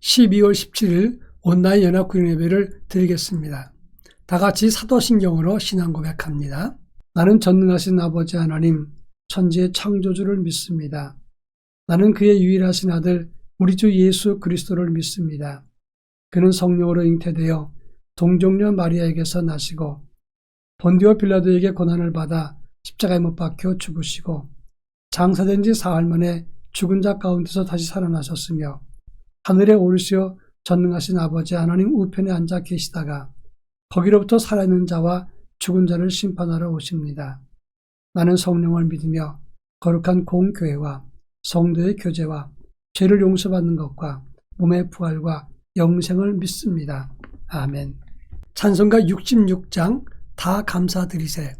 12월 17일 온라인 연합구령 예배를 드리겠습니다. 다 같이 사도신경으로 신앙 고백합니다. 나는 전능하신 아버지 하나님, 천지의 창조주를 믿습니다. 나는 그의 유일하신 아들 우리 주 예수 그리스도를 믿습니다. 그는 성령으로 잉태되어 동정녀 마리아에게서 나시고 본디오 빌라도에게 고난을 받아 십자가에 못 박혀 죽으시고 장사된 지 사흘 만에 죽은 자 가운데서 다시 살아나셨으며 하늘에 오르시어 전능하신 아버지 하나님 우편에 앉아 계시다가 거기로부터 살아있는 자와 죽은 자를 심판하러 오십니다. 나는 성령을 믿으며 거룩한 공교회와 성도의 교제와 죄를 용서받는 것과 몸의 부활과 영생을 믿습니다. 아멘. 찬송가 66장 다 감사드리세.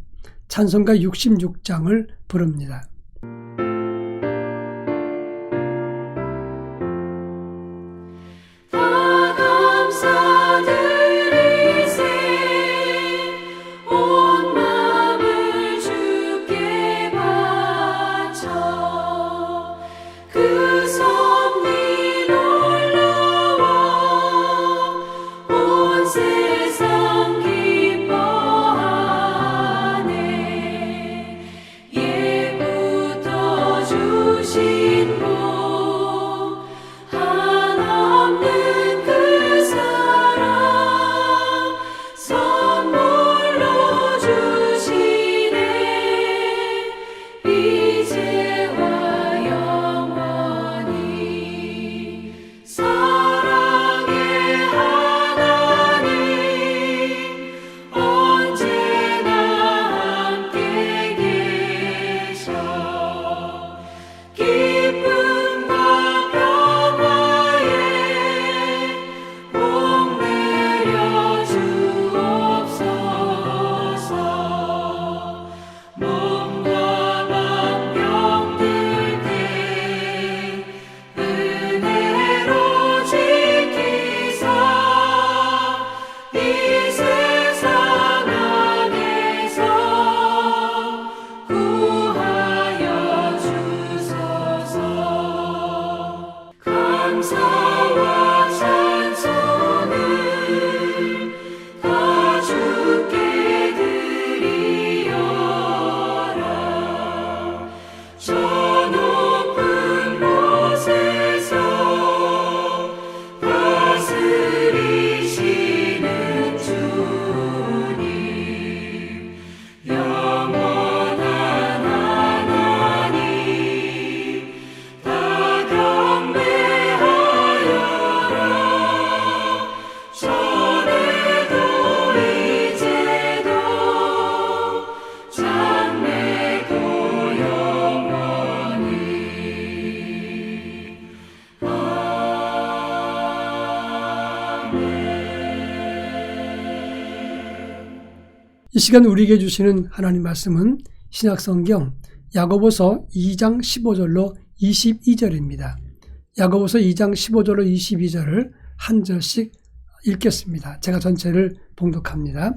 찬송가 66장을 부릅니다. 이 시간 우리에게 주시는 하나님 말씀은 신약성경 야고보서 2장 15절로 22절입니다. 야고보서 2장 15절로 22절을 한 절씩 읽겠습니다. 제가 전체를 봉독합니다.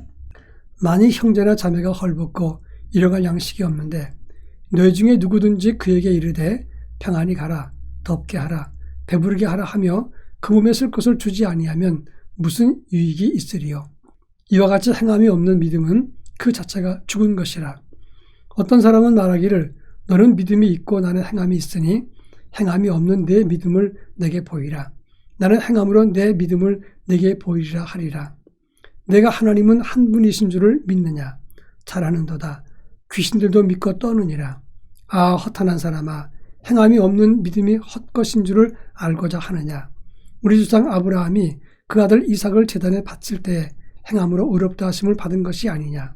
만일 형제나 자매가 헐벗고 잃어갈 양식이 없는데 너희 중에 누구든지 그에게 이르되 평안히 가라, 덥게 하라, 배부르게 하라 하며 그 몸에 쓸 것을 주지 아니하면 무슨 유익이 있으리요. 이와 같이 행함이 없는 믿음은 그 자체가 죽은 것이라. 어떤 사람은 말하기를 너는 믿음이 있고 나는 행함이 있으니 행함이 없는 내 믿음을 내게 보이라. 나는 행함으로 내 믿음을 내게 보이리라 하리라. 내가 하나님은 한 분이신 줄을 믿느냐? 잘하는도다. 귀신들도 믿고 떠느니라. 아, 허탄한 사람아, 행함이 없는 믿음이 헛것인 줄을 알고자 하느냐? 우리 주상 아브라함이 그 아들 이삭을 제단에 바칠 때에 행함으로 의롭다 하심을 받은 것이 아니냐.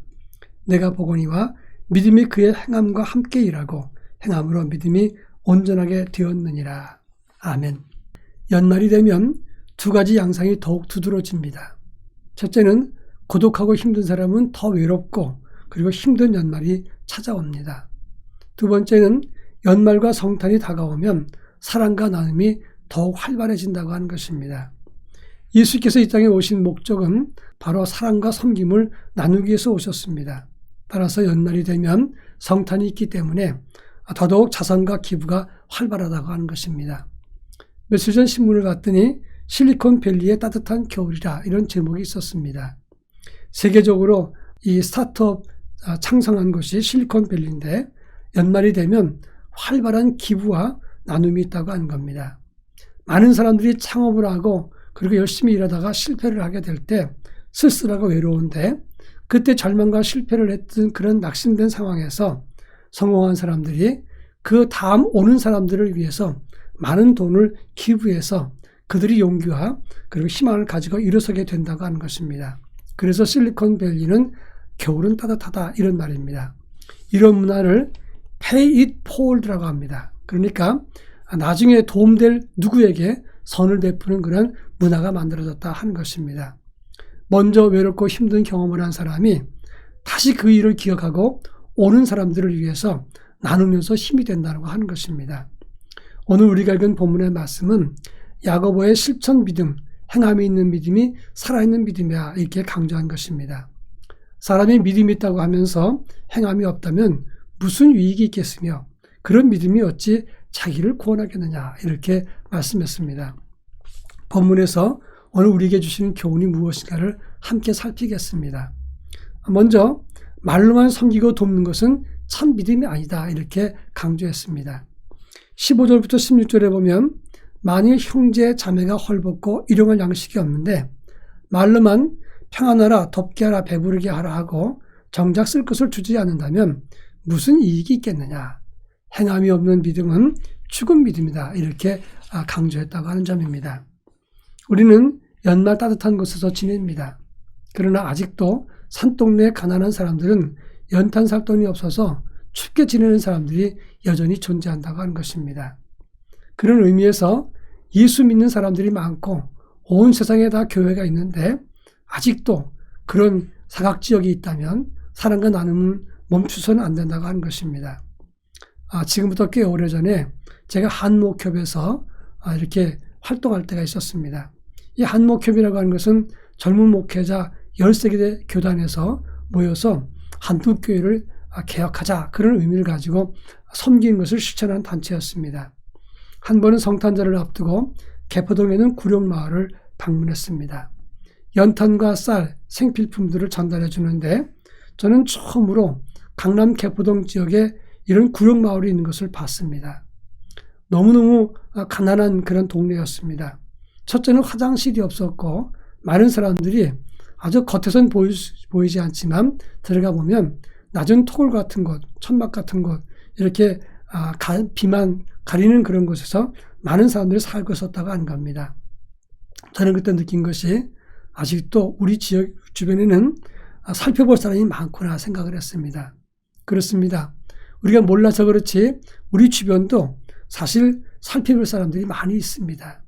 내가 보거니와 믿음이 그의 행함과 함께 일하고 행함으로 믿음이 온전하게 되었느니라. 아멘. 연말이 되면 두 가지 양상이 더욱 두드러집니다. 첫째는 고독하고 힘든 사람은 더 외롭고 그리고 힘든 연말이 찾아옵니다. 두 번째는 연말과 성탄이 다가오면 사랑과 나눔이 더욱 활발해진다고 하는 것입니다. 예수께서 이 땅에 오신 목적은 바로 사랑과 섬김을 나누기 위해서 오셨습니다. 따라서 연말이 되면 성탄이 있기 때문에 더더욱 자선과 기부가 활발하다고 하는 것입니다. 며칠 전 신문을 봤더니 실리콘밸리의 따뜻한 겨울이라 이런 제목이 있었습니다. 세계적으로 이 스타트업 창성한 곳이 실리콘밸리인데 연말이 되면 활발한 기부와 나눔이 있다고 하는 겁니다. 많은 사람들이 창업을 하고 그리고 열심히 일하다가 실패를 하게 될 때 쓸쓸하고 외로운데 그때 절망과 실패를 했던 그런 낙심된 상황에서 성공한 사람들이 그 다음 오는 사람들을 위해서 많은 돈을 기부해서 그들이 용기와 그리고 희망을 가지고 일어서게 된다고 하는 것입니다. 그래서 실리콘밸리는 겨울은 따뜻하다 이런 말입니다. 이런 문화를 pay it forward라고 합니다. 그러니까 나중에 도움될 누구에게 선을 베푸는 그런 문화가 만들어졌다 하는 것입니다. 먼저 외롭고 힘든 경험을 한 사람이 다시 그 일을 기억하고 오는 사람들을 위해서 나누면서 힘이 된다고 하는 것입니다. 오늘 우리가 읽은 본문의 말씀은 야고보의 실천 믿음, 행함이 있는 믿음이 살아있는 믿음이야 이렇게 강조한 것입니다. 사람이 믿음이 있다고 하면서 행함이 없다면 무슨 유익이 있겠으며 그런 믿음이 어찌 자기를 구원하겠느냐 이렇게 말씀했습니다. 본문에서 오늘 우리에게 주시는 교훈이 무엇인가를 함께 살피겠습니다. 먼저 말로만 섬기고 돕는 것은 참 믿음이 아니다 이렇게 강조했습니다. 15절부터 16절에 보면 만일 형제 자매가 헐벗고 일용할 양식이 없는데 말로만 평안하라 덥게 하라 배부르게 하라 하고 정작 쓸 것을 주지 않는다면 무슨 이익이 있겠느냐. 행함이 없는 믿음은 죽은 믿음이다 이렇게 강조했다고 하는 점입니다. 우리는 연말 따뜻한 곳에서 지냅니다. 그러나 아직도 산동네 가난한 사람들은 연탄 살 돈이 없어서 춥게 지내는 사람들이 여전히 존재한다고 하는 것입니다. 그런 의미에서 예수 믿는 사람들이 많고 온 세상에 다 교회가 있는데 아직도 그런 사각지역이 있다면 사랑과 나눔을 멈추서는 안 된다고 하는 것입니다. 지금부터 꽤 오래전에 제가 한목협에서 이렇게 활동할 때가 있었습니다. 이 한목협이라고 하는 것은 젊은 목회자 13개 교단에서 모여서 한국교회를 개혁하자 그런 의미를 가지고 섬기는 것을 실천한 단체였습니다. 한 번은 성탄절을 앞두고 개포동에는 구룡마을을 방문했습니다. 연탄과 쌀, 생필품들을 전달해 주는데 저는 처음으로 강남 개포동 지역에 이런 구룡마을이 있는 것을 봤습니다. 너무너무 가난한 그런 동네였습니다. 첫째는 화장실이 없었고 많은 사람들이 아주 겉에선 보이지 않지만 들어가 보면 낮은 토굴 같은 곳, 천막 같은 곳 이렇게 비만 가리는 그런 곳에서 많은 사람들이 살고 있었다고 하는 겁니다. 저는 그때 느낀 것이 아직도 우리 지역 주변에는 살펴볼 사람이 많구나 생각을 했습니다. 그렇습니다. 우리가 몰라서 그렇지 우리 주변도 사실 살펴볼 사람들이 많이 있습니다.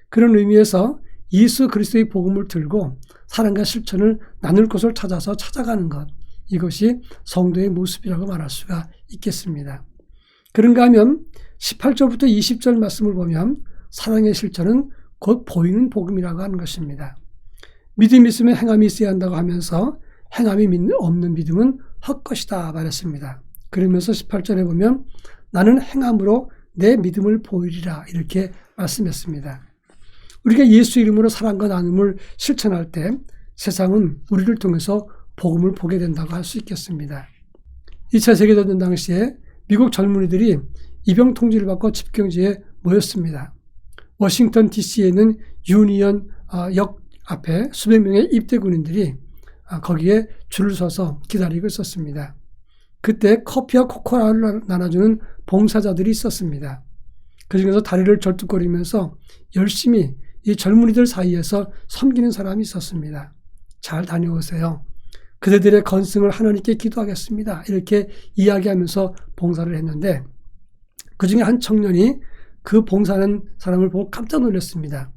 그런 의미에서 예수 그리스도의 복음을 들고 사랑과 실천을 나눌 것을 찾아서 찾아가는 것, 이것이 성도의 모습이라고 말할 수가 있겠습니다. 그런가 하면 18절부터 20절 말씀을 보면 사랑의 실천은 곧 보이는 복음이라고 하는 것입니다. 믿음이 있으면 행함이 있어야 한다고 하면서 행함이 없는 믿음은 헛것이다 말했습니다. 그러면서 18절에 보면 나는 행함으로 내 믿음을 보이리라 이렇게 말씀했습니다. 우리가 예수 이름으로 사랑과 나눔을 실천할 때 세상은 우리를 통해서 복음을 보게 된다고 할 수 있겠습니다. 2차 세계대전 당시에 미국 젊은이들이 이병 통지를 받고 집경지에 모였습니다. 워싱턴 DC에 있는 유니언 역 앞에 수백 명의 입대 군인들이 거기에 줄을 서서 기다리고 있었습니다. 그때 커피와 코코아를 나눠주는 봉사자들이 있었습니다. 그중에서 다리를 절뚝거리면서 열심히 이 젊은이들 사이에서 섬기는 사람이 있었습니다. 잘 다녀오세요. 그대들의 건승을 하나님께 기도하겠습니다. 이렇게 이야기하면서 봉사를 했는데 그중에 한 청년이 그 봉사하는 사람을 보고 깜짝 놀랐습니다.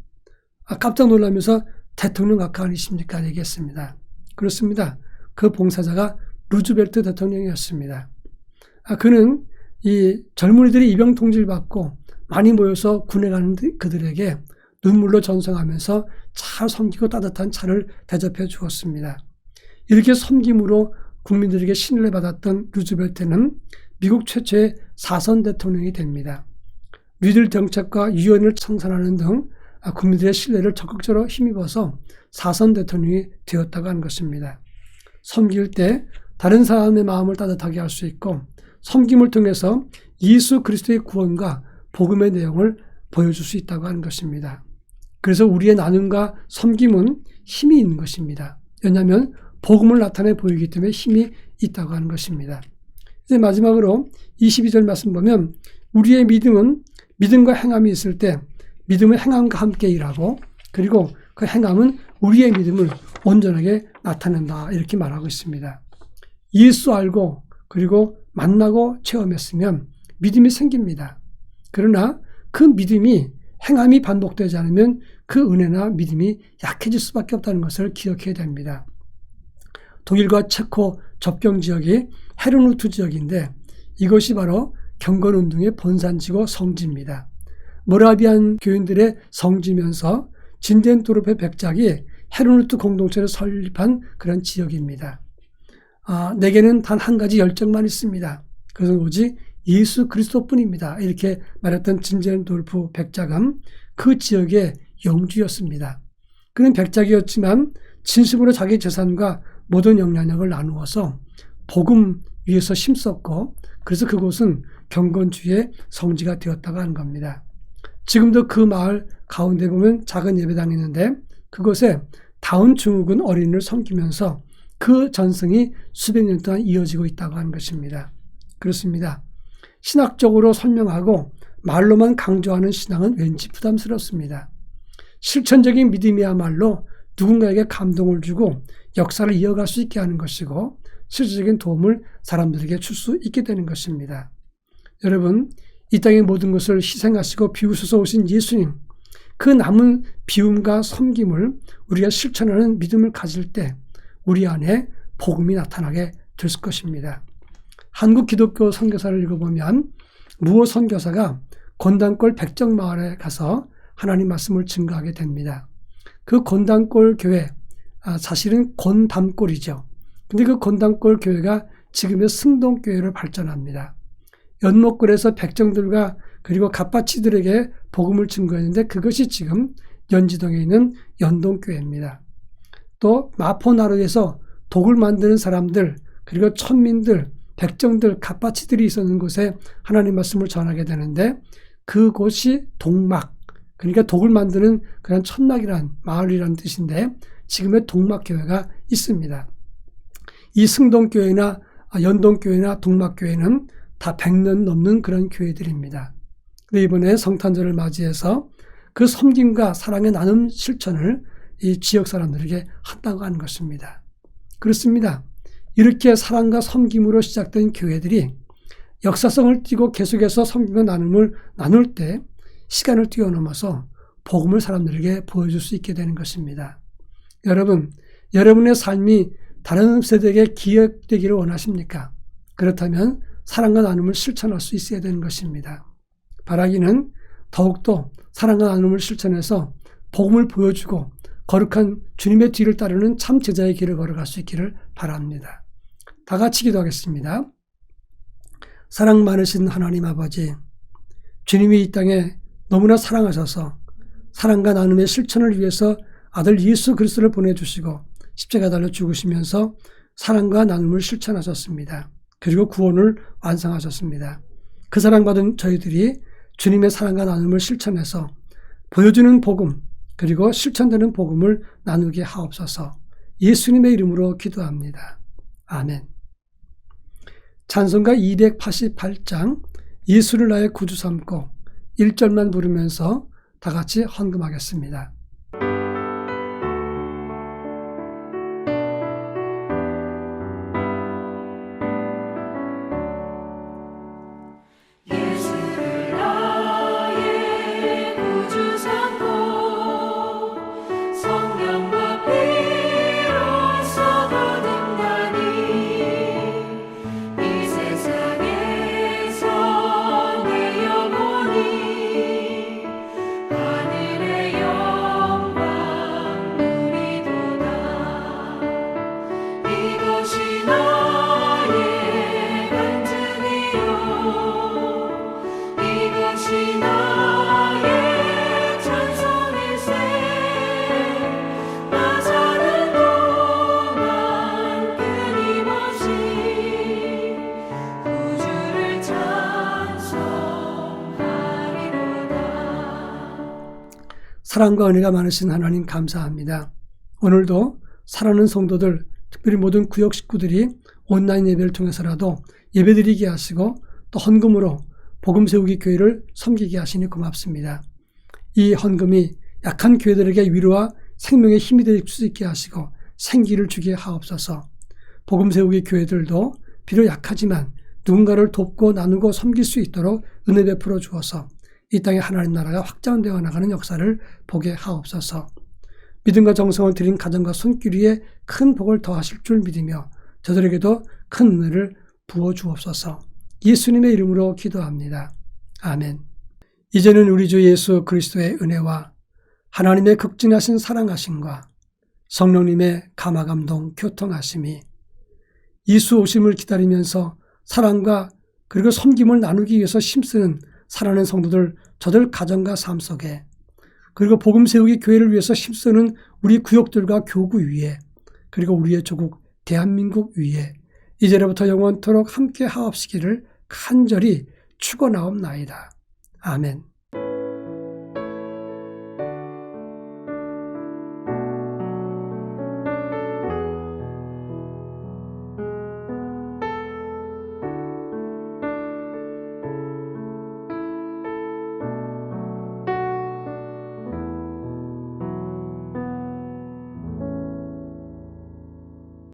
깜짝 놀라면서 대통령 아까 아니십니까? 얘기했습니다. 그렇습니다. 그 봉사자가 루즈벨트 대통령이었습니다. 그는 이 젊은이들이 입영 통지를 받고 많이 모여서 군에 가는 그들에게 눈물로 전송하면서 잘 섬기고 따뜻한 차를 대접해 주었습니다. 이렇게 섬김으로 국민들에게 신뢰를 받았던 루즈벨트는 미국 최초의 4선 대통령이 됩니다. 뉴딜 정책과 유엔을 청산하는 등 국민들의 신뢰를 적극적으로 힘입어서 4선 대통령이 되었다고 하는 것입니다. 섬길 때 다른 사람의 마음을 따뜻하게 할 수 있고 섬김을 통해서 예수 그리스도의 구원과 복음의 내용을 보여줄 수 있다고 하는 것입니다. 그래서 우리의 나눔과 섬김은 힘이 있는 것입니다. 왜냐하면 복음을 나타내 보이기 때문에 힘이 있다고 하는 것입니다. 이제 마지막으로 22절 말씀 보면 우리의 믿음은 믿음과 행함이 있을 때 믿음은 행함과 함께 일하고 그리고 그 행함은 우리의 믿음을 온전하게 나타낸다 이렇게 말하고 있습니다. 예수 알고 그리고 만나고 체험했으면 믿음이 생깁니다. 그러나 그 믿음이 행함이 반복되지 않으면 그 은혜나 믿음이 약해질 수밖에 없다는 것을 기억해야 됩니다. 독일과 체코 접경 지역이 헤르누트 지역인데 이것이 바로 경건운동의 본산지고 성지입니다. 모라비안 교인들의 성지면서 진젠도르페 백작이 헤르누트 공동체를 설립한 그런 지역입니다. 내게는 단 한 가지 열정만 있습니다. 그것은 오직 예수 그리스도뿐입니다. 이렇게 말했던 진젠도르프 백작은 그 지역의 영주였습니다. 그는 백작이었지만 진심으로 자기 재산과 모든 영향력을 나누어서 복음 위에서 힘썼고 그래서 그곳은 경건주의 성지가 되었다고 하는 겁니다. 지금도 그 마을 가운데 보면 작은 예배당이 있는데 그곳에 다운 증후군 어린이를 섬기면서 그 전승이 수백 년 동안 이어지고 있다고 하는 것입니다. 그렇습니다. 신학적으로 설명하고 말로만 강조하는 신앙은 왠지 부담스럽습니다. 실천적인 믿음이야말로 누군가에게 감동을 주고 역사를 이어갈 수 있게 하는 것이고 실질적인 도움을 사람들에게 줄 수 있게 되는 것입니다. 여러분, 이 땅의 모든 것을 희생하시고 비우셔서 오신 예수님, 그 남은 비움과 섬김을 우리가 실천하는 믿음을 가질 때 우리 안에 복음이 나타나게 될 것입니다. 한국 기독교 선교사를 읽어보면 무호 선교사가 건단골 백정마을에 가서 하나님 말씀을 증거하게 됩니다. 그 건단골 교회, 사실은 건담골이죠. 근데 그 건담골 교회가 지금의 승동교회를 발전합니다. 연못골에서 백정들과 그리고 갓바치들에게 복음을 증거했는데 그것이 지금 연지동에 있는 연동교회입니다. 또 마포나루에서 독을 만드는 사람들 그리고 천민들, 백정들, 갓바치들이 있었는 곳에 하나님 말씀을 전하게 되는데 그곳이 동막, 그러니까 독을 만드는 그런 천막이란 마을이라는 뜻인데 지금의 동막교회가 있습니다. 이 승동교회나 연동교회나 동막교회는 다 100년 넘는 그런 교회들입니다. 근데 이번에 성탄절을 맞이해서 그 섬김과 사랑의 나눔 실천을 이 지역 사람들에게 한다고 하는 것입니다. 그렇습니다. 이렇게 사랑과 섬김으로 시작된 교회들이 역사성을 띠고 계속해서 섬김과 나눔을 나눌 때 시간을 뛰어넘어서 복음을 사람들에게 보여줄 수 있게 되는 것입니다. 여러분, 여러분의 삶이 다른 세대에게 기억되기를 원하십니까? 그렇다면 사랑과 나눔을 실천할 수 있어야 되는 것입니다. 바라기는 더욱더 사랑과 나눔을 실천해서 복음을 보여주고 거룩한 주님의 뒤를 따르는 참 제자의 길을 걸어갈 수 있기를 바랍니다. 다 같이 기도하겠습니다. 사랑 많으신 하나님 아버지, 주님이 이 땅에 너무나 사랑하셔서 사랑과 나눔의 실천을 위해서 아들 예수 그리스도를 보내주시고 십자가 달려 죽으시면서 사랑과 나눔을 실천하셨습니다. 그리고 구원을 완성하셨습니다. 그 사랑받은 저희들이 주님의 사랑과 나눔을 실천해서 보여주는 복음 그리고 실천되는 복음을 나누게 하옵소서. 예수님의 이름으로 기도합니다. 아멘. 찬송가 288장 예수를 나의 구주 삼고 1절만 부르면서 다 같이 헌금하겠습니다. 하늘의 영 사랑과 은혜가 많으신 하나님 감사합니다. 오늘도 사랑하는 성도들, 특별히 모든 구역 식구들이 온라인 예배를 통해서라도 예배드리게 하시고 또 헌금으로 복음 세우기 교회를 섬기게 하시니 고맙습니다. 이 헌금이 약한 교회들에게 위로와 생명의 힘이 될 수 있게 하시고 생기를 주게 하옵소서. 복음 세우기 교회들도 비록 약하지만 누군가를 돕고 나누고 섬길 수 있도록 은혜 베풀어 주어서 이 땅에 하나님 나라가 확장되어 나가는 역사를 보게 하옵소서. 믿음과 정성을 들인 가정과 손길 위에 큰 복을 더하실 줄 믿으며 저들에게도 큰 은혜를 부어 주옵소서. 예수님의 이름으로 기도합니다. 아멘. 이제는 우리 주 예수 그리스도의 은혜와 하나님의 극진하신 사랑하심과 성령님의 감화감동 교통하심이 예수 오심을 기다리면서 사랑과 그리고 섬김을 나누기 위해서 힘쓰는 사랑하는 성도들, 저들 가정과 삶 속에, 그리고 복음 세우기 교회를 위해서 힘쓰는 우리 구역들과 교구 위에, 그리고 우리의 조국 대한민국 위에 이제로부터 영원토록 함께 하옵시기를 간절히 축원하옵나이다. 아멘.